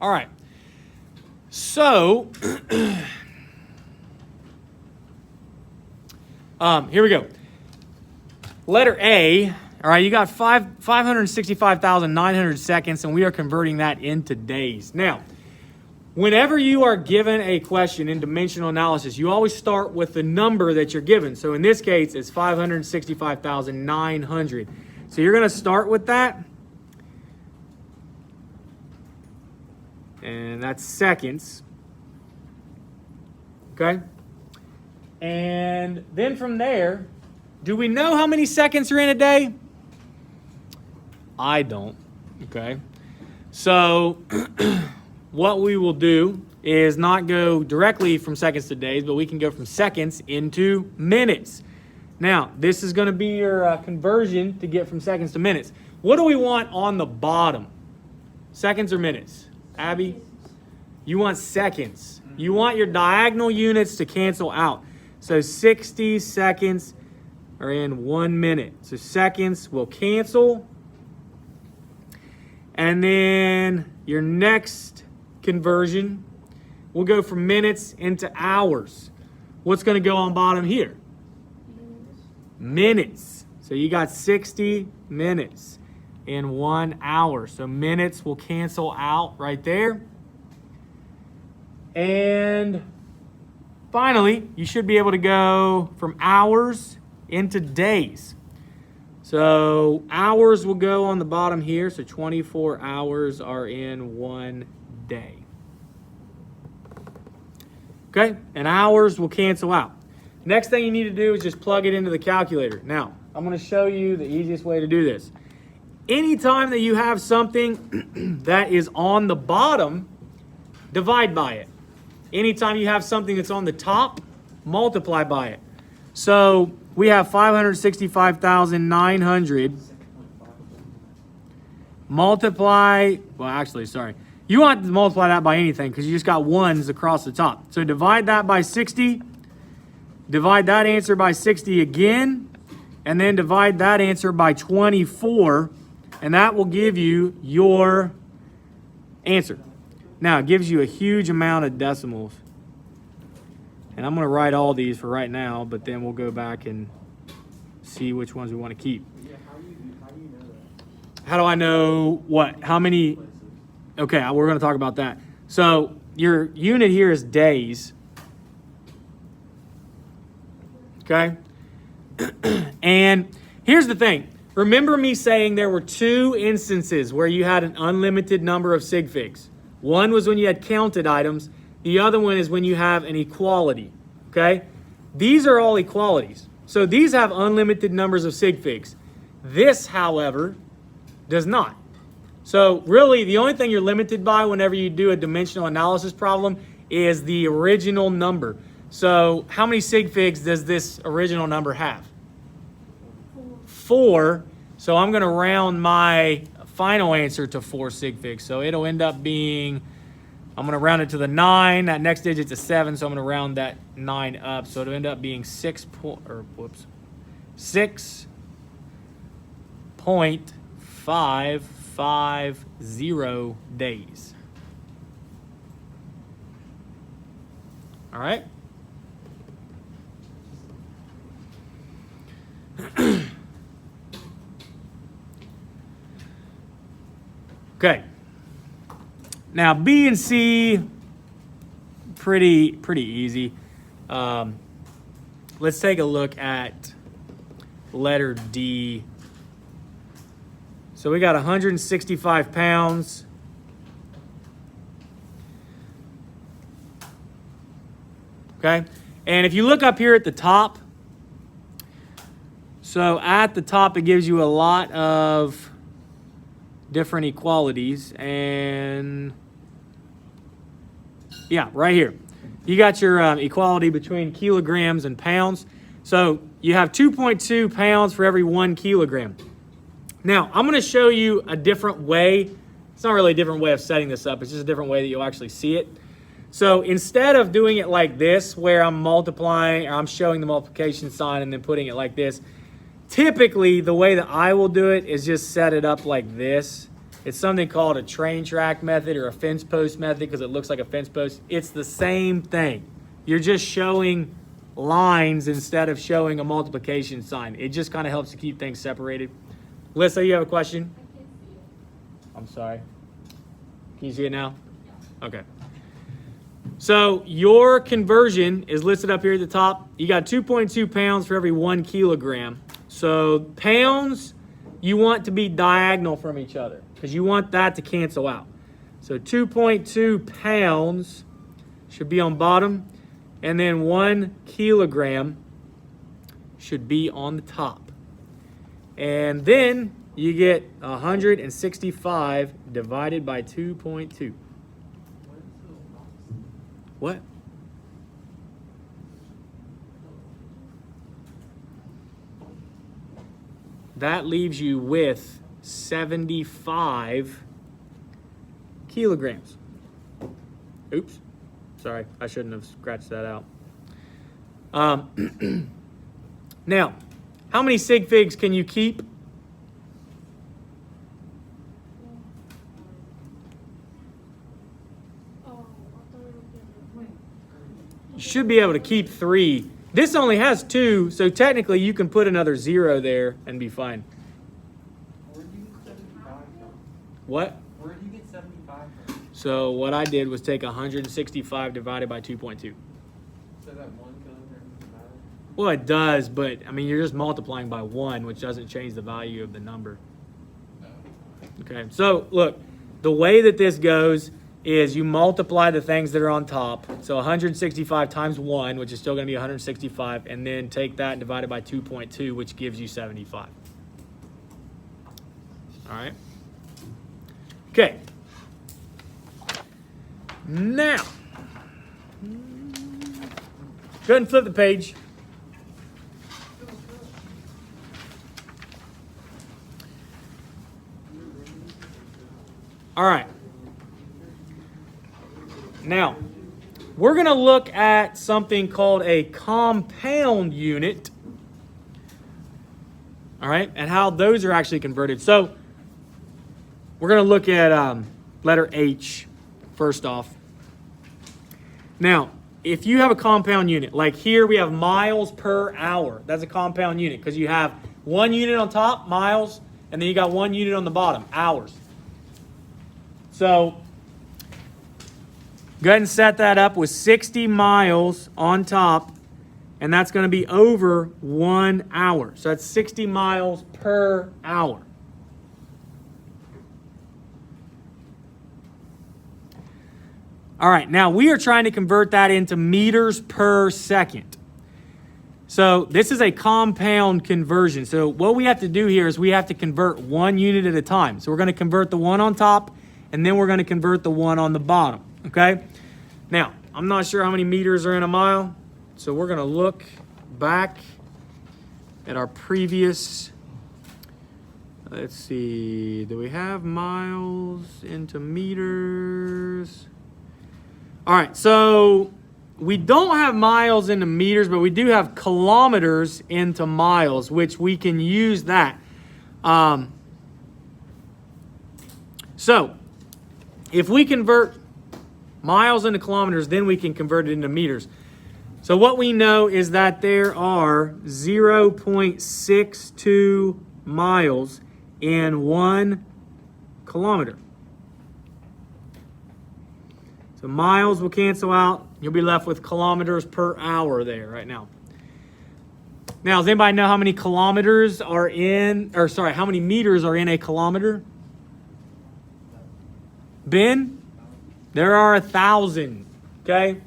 All right. So, here we go. Letter A, all right, you got 565,900 seconds, and we are converting that into days. Now, whenever you are given a question in dimensional analysis, you always start with the number that you're given. So in this case, it's 565,900. So you're going to start with that. And that's seconds. Okay? And then from there, do we know how many seconds are in a day? I don't. Okay? So what we will do is not go directly from seconds to days, but we can go from seconds into minutes. Now, this is going to be your conversion to get from seconds to minutes. What do we want on the bottom? Seconds or minutes? Abby? You want seconds. You want your diagonal units to cancel out. So 60 seconds are in 1 minute. So seconds will cancel. And then your next conversion will go from minutes into hours. What's going to go on bottom here? Minutes. So you got 60 minutes in 1 hour. So minutes will cancel out right there. And finally, you should be able to go from hours into days. So hours will go on the bottom here. So 24 hours are in 1 day. Okay, and hours will cancel out. Next thing you need to do is just plug it into the calculator. Now, I'm going to show you the easiest way to do this. Anytime that you have something that is on the bottom, divide by it. Anytime you have something that's on the top, multiply by it. So we have 565,900 multiply, well, actually, sorry. You want to multiply that by anything because you just got ones across the top. So divide that by 60. Divide that answer by 60 again. And then divide that answer by 24. And that will give you your answer. Now, it gives you a huge amount of decimals. And I'm going to write all these for right now, but then we'll go back and see which ones we want to keep. How do you know that? How do I know what? How many? Okay, we're going to talk about that. So your unit here is days. Okay? And here's the thing. Remember me saying there were two instances where you had an unlimited number of sig figs. One was when you had counted items. The other one is when you have an equality. Okay? These are all equalities. So these have unlimited numbers of sig figs. This, however, does not. So really, the only thing you're limited by whenever you do a dimensional analysis problem is the original number. So how many sig figs does this original number have? 4. So I'm going to round my final answer to 4 sig figs. So it'll end up being, I'm going to round it to the 9. That next digit's a 7, so I'm going to round that 9 up. So it'll end up being 6.550 days. All right? Okay. Now B and C, pretty easy. Let's take a look at letter D. So we got 165 pounds. Okay. And if you look up here at the top, so at the top it gives you a lot of different equalities, and yeah, right here you got your equality between kilograms and pounds. So you have 2.2 pounds for every 1 kilogram. Now I'm going to show you a different way. It's not really a different way of setting this up, it's just a different way that you'll actually see it. So instead of doing it like this, where I'm multiplying, or I'm showing the multiplication sign and then putting it like this, typically the way that I will do it is just set it up like this. It's something called a train track method or a fence post method because it looks like a fence post. It's the same thing. You're just showing lines instead of showing a multiplication sign. It just kind of helps to keep things separated. Lisa, you have a question? I can't see it. I'm sorry. Can you see it now? Okay. So your conversion is listed up here at the top. You got 2.2 pounds for every 1 kilogram. So pounds, you want to be diagonal from each other because you want that to cancel out. So 2.2 pounds should be on bottom, and then 1 kilogram should be on the top. And then you get 165 divided by 2.2. What? That leaves you with 75 kilograms. Oops. Sorry, I shouldn't have scratched that out. Now, how many sig figs can you keep? Oh, I thought it was different. You should be able to keep 3. This only has 2, so technically you can put another 0 there and be fine. Where do you get 75 from? What? Where do you get 75 from? So what I did was take 165 divided by 2.2. So that 1 kilogram doesn't matter? Well, it does, but I mean, you're just multiplying by 1, which doesn't change the value of the number. Okay, so look, the way that this goes is you multiply the things that are on top. So 165 times 1, which is still going to be 165, and then take that and divide it by 2.2, which gives you 75. All right? Okay. Now, go ahead and flip the page. All right. Now, we're going to look at something called a compound unit. All right, and how those are actually converted. So, we're going to look at letter H first off. Now, if you have a compound unit, like here we have miles per hour. That's a compound unit because you have 1 unit on top, miles, and then you got 1 unit on the bottom, hours. So, go ahead and set that up with 60 miles on top, and that's going to be over 1 hour. So that's 60 miles per hour. All right, now we are trying to convert that into meters per second. So this is a compound conversion. So what we have to do here is we have to convert 1 unit at a time. So we're going to convert the one on top, and then we're going to convert the one on the bottom, okay? Now, I'm not sure how many meters are in a mile, so we're going to look back at our previous, let's see, do we have miles into meters? All right, so we don't have miles into meters, but we do have kilometers into miles, which we can use that. So, if we convert miles into kilometers, then we can convert it into meters. So what we know is that there are 0.62 miles in 1 kilometer. So miles will cancel out. You'll be left with kilometers per hour there right now. Now, does anybody know how many kilometers are in, or sorry, how many meters are in a kilometer? Ben? There are 1,000, okay?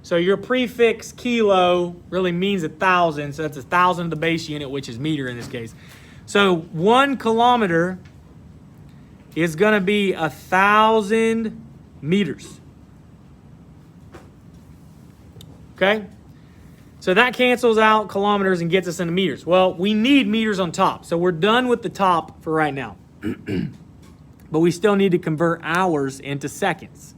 So your prefix kilo really means 1,000, so that's 1,000 of the base unit, which is meter in this case. So 1 kilometer is going to be 1,000 meters. Okay? So that cancels out kilometers and gets us into meters. Well, we need meters on top, so we're done with the top for right now. But we still need to convert hours into seconds.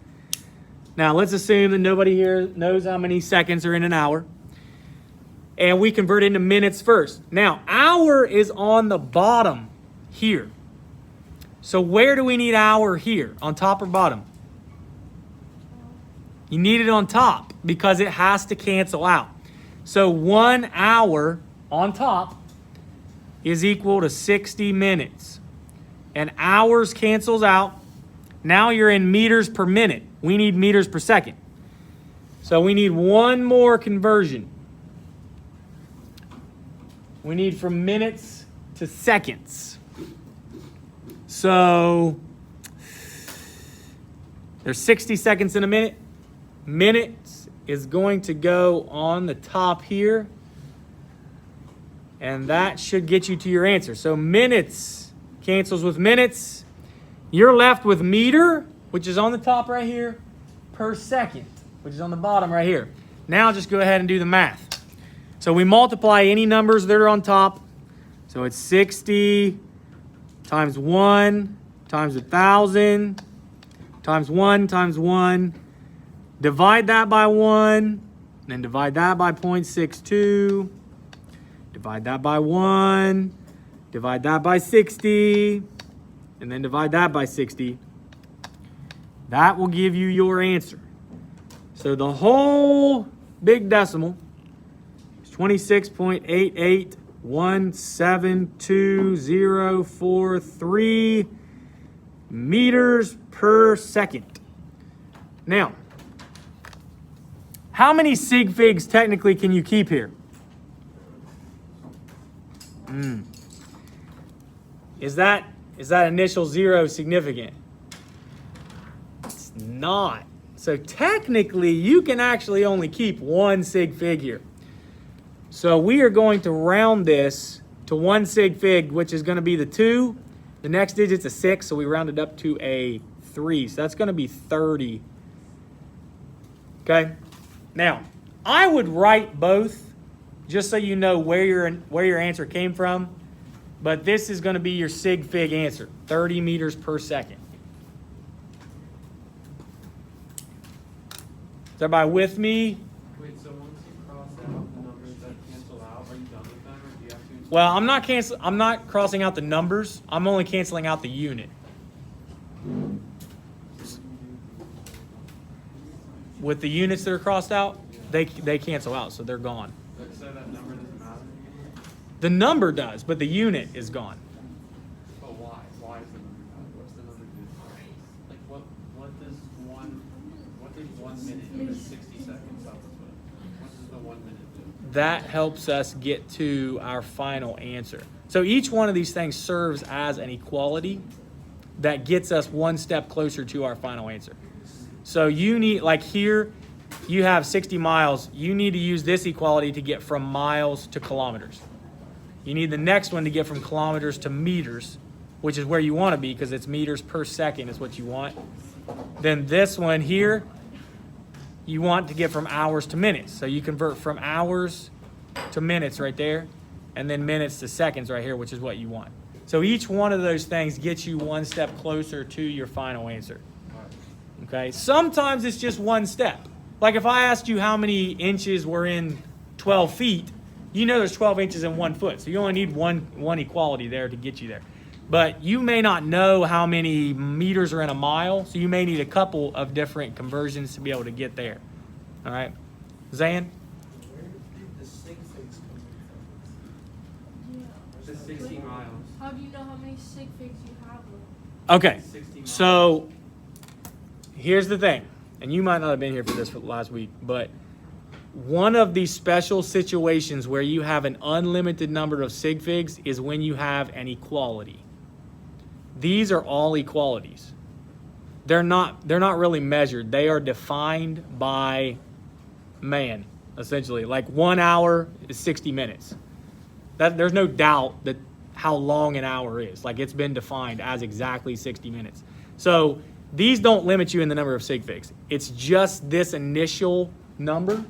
Now, let's assume that nobody here knows how many seconds are in an hour. And we convert into minutes first. Now, hour is on the bottom here. So where do we need hour here? On top or bottom? You need it on top because it has to cancel out. So 1 hour on top is equal to 60 minutes. And hours cancels out. Now you're in meters per minute. We need meters per second. So we need one more conversion. We need from minutes to seconds. So there's 60 seconds in a minute. Minutes is going to go on the top here. And that should get you to your answer. So minutes cancels with minutes. You're left with meter, which is on the top right here, per second, which is on the bottom right here. Now just go ahead and do the math. So we multiply any numbers that are on top. So it's 60 times 1 times 1,000 times 1 times 1. Divide that by 1, and then divide that by 0.62. Divide that by 1. Divide that by 60. And then divide that by 60. That will give you your answer. So the whole big decimal is 26.88172043 meters per second. Now, how many sig figs technically can you keep here? Is that initial 0 significant? It's not. So technically, you can actually only keep 1 sig fig here. So we are going to round this to 1 sig fig, which is going to be the 2. The next digit's a 6, so we round it up to a 3. So that's going to be 30. Okay? Now, I would write both just so you know where your answer came from. But this is going to be your sig fig answer, 30 meters per second. Is everybody with me? Wait, so once you cross out the numbers that cancel out, are you done with them, or do you have to? Well, I'm not crossing out the numbers. I'm only canceling out the unit. With the units that are crossed out, they cancel out, so they're gone. So that number doesn't matter anymore? The number does, but the unit is gone. But why? Why is the number not? What's the number do? Like what does 1 minute is 60 seconds help us with? What does the 1 minute do? That helps us get to our final answer. So each one of these things serves as an equality that gets us one step closer to our final answer. So you need, like here, you have 60 miles. You need to use this equality to get from miles to kilometers. You need the next one to get from kilometers to meters, which is where you want to be because it's meters per second is what you want. Then this one here, you want to get from hours to minutes. So you convert from hours to minutes right there, and then minutes to seconds right here, which is what you want. So each one of those things gets you one step closer to your final answer. Okay? Sometimes it's just one step. Like if I asked you how many inches were in 12 feet, you know there's 12 inches in 1 foot. So you only need one equality there to get you there. But you may not know how many meters are in a mile, so you may need a couple of different conversions to be able to get there. All right? Zan? Where did the sig figs come from? It's 60 miles. How do you know how many sig figs you have? Okay. 60 miles. So here's the thing, and you might not have been here for this for last week, but one of the special situations where you have an unlimited number of sig figs is when you have an equality. These are all equalities. They're not really measured. They are defined by man, essentially. Like 1 hour is 60 minutes. There's no doubt that how long an hour is. Like it's been defined as exactly 60 minutes. So these don't limit you in the number of sig figs. It's just this initial number,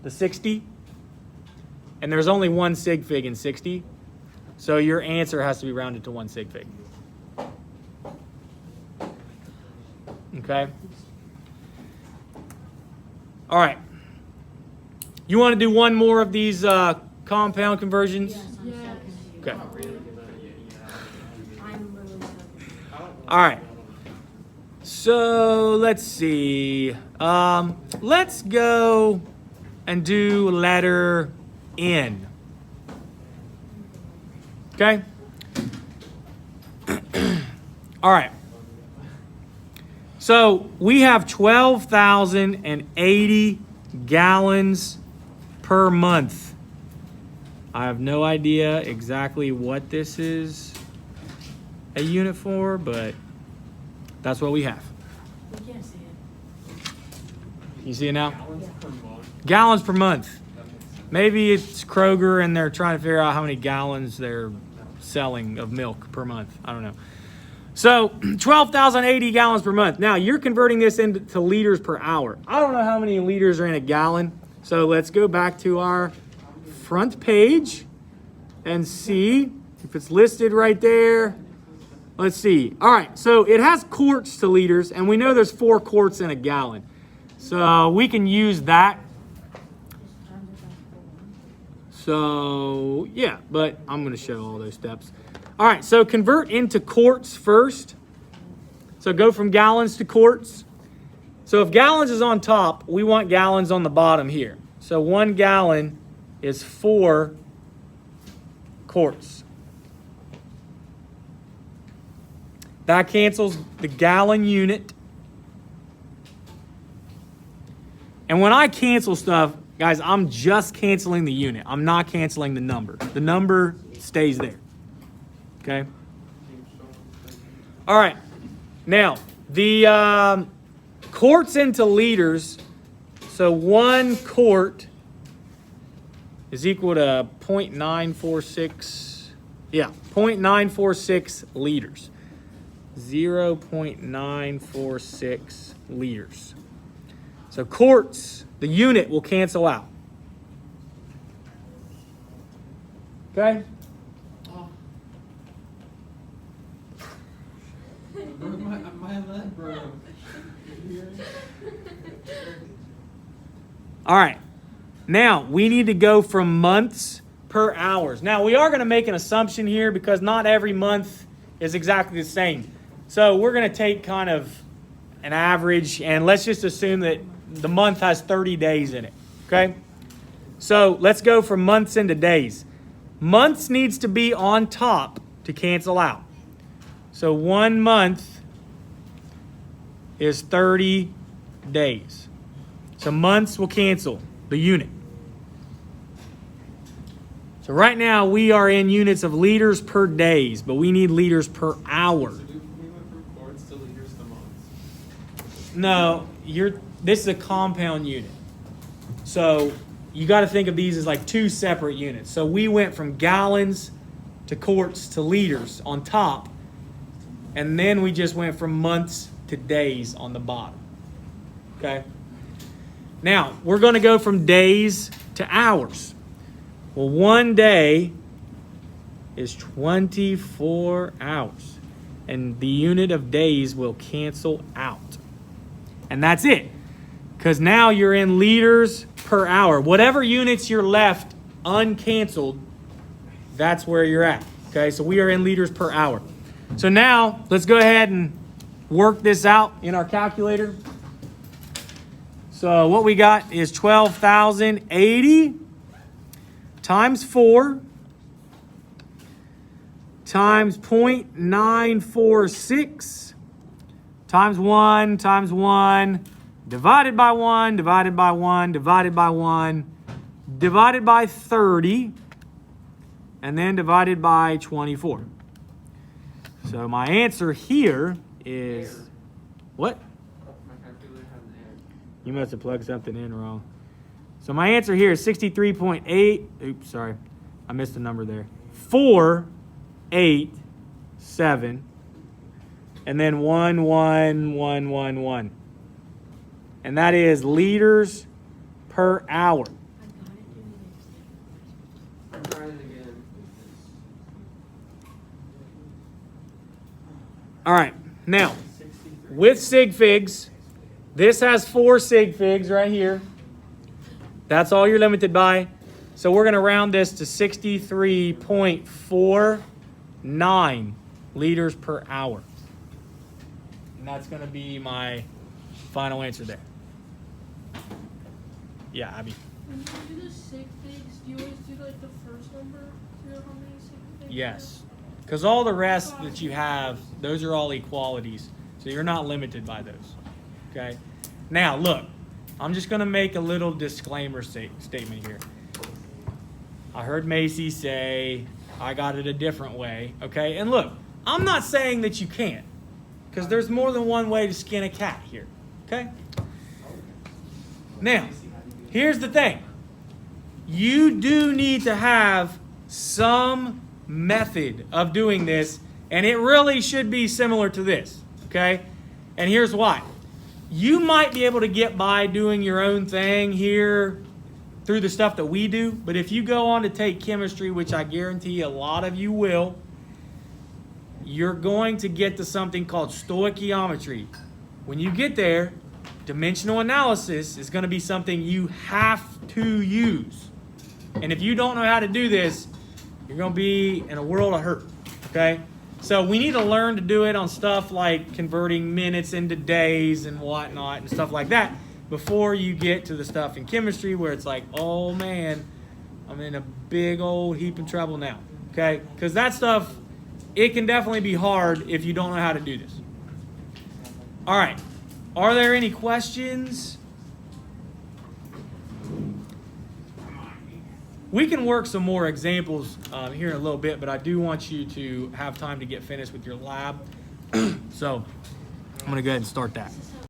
the 60, and there's only one sig fig in 60. So your answer has to be rounded to 1 sig fig. Okay? All right. You want to do one more of these compound conversions? Yes. Okay. I'm really good at it. Yeah. I'm really good. I don't All right. So let's see. Let's go and do letter N. Okay. All right. So we have 12,080 gallons per month. I have no idea exactly what this is a unit for, but that's what we have. We can't see it. You see it now? Gallons per month. Gallons per month. That makes sense. Maybe it's Kroger and they're trying to figure out how many gallons they're selling of milk per month. I don't know. So 12,080 gallons per month. Now you're converting this into liters per hour. I don't know how many liters are in a gallon. So let's go back to our front page and see if it's listed right there. Let's see. All right, so it has quarts to liters, and we know there's 4 quarts in a gallon. So we can use that. So yeah, but I'm going to show all those steps. All right, so convert into quarts first. So go from gallons to quarts. So if gallons is on top, we want gallons on the bottom here. So 1 gallon is 4 quarts. That cancels the gallon unit. And when I cancel stuff, guys, I'm just canceling the unit. I'm not canceling the number. The number stays there. Okay? All right. Now, the quarts into liters. So 1 quart is equal to 0.946. Yeah, 0.946 liters. 0.946 liters. So quarts, the unit will cancel out. Okay? My leg broke. All right. Now, we need to go from months per hours. Now, we are going to make an assumption here because not every month is exactly the same. So we're going to take kind of an average, and let's just assume that the month has 30 days in it, okay? So let's go from months into days. Months needs to be on top to cancel out. So 1 month is 30 days. So months will cancel the unit. So right now we are in units of liters per days, but we need liters per hour. So we went from quarts to liters to months. No, this is a compound unit. So you got to think of these as like 2 separate units. So we went from gallons to quarts to liters on top, and then we just went from months to days on the bottom. Okay? Now, we're going to go from days to hours. Well, 1 day is 24 hours, and the unit of days will cancel out. And that's it, because now you're in liters per hour. Whatever units you're left uncanceled, that's where you're at. Okay, so we are in liters per hour. So now let's go ahead and work this out in our calculator. So what we got is 12,080 times 4 times 0.946 times 1 times 1 divided by 1 divided by 1 divided by 1 divided by 30 and then divided by 24. So my answer here is what? My calculator has an error. You must have plugged something in wrong. So my answer here is 63.8. Oops, sorry. I missed a number there. 487. And then 11111. And that is liters per hour. I'm trying it again. All right. Now, 63. with sig figs, this has 4 sig figs right here. That's all you're limited by. So we're going to round this to 63.49 liters per hour. And that's going to be my final answer there. Yeah, Abby. When you do the sig figs, do you always do like the first number to know how many sig figs? Yes. Because all the rest that you have, those are all equalities. So you're not limited by those. Okay? Now, look, I'm just going to make a little disclaimer statement here. I heard Macy say, I got it a different way. Okay? And look, I'm not saying that you can't. Because there's more than one way to skin a cat here. Okay? Now, here's the thing. You do need to have some method of doing this, and it really should be similar to this. Okay? And here's why. You might be able to get by doing your own thing here through the stuff that we do, but if you go on to take chemistry, which I guarantee a lot of you will, you're going to get to something called stoichiometry. When you get there, dimensional analysis is going to be something you have to use. And if you don't know how to do this, you're going to be in a world of hurt. Okay? So we need to learn to do it on stuff like converting minutes into days and whatnot and stuff like that before you get to the stuff in chemistry where it's like, oh man, I'm in a big old heap of trouble now. Okay? Because that stuff, it can definitely be hard if you don't know how to do this. All right. Are there any questions? We can work some more examples here in a little bit, but I do want you to have time to get finished with your lab. So I'm going to go ahead and start that.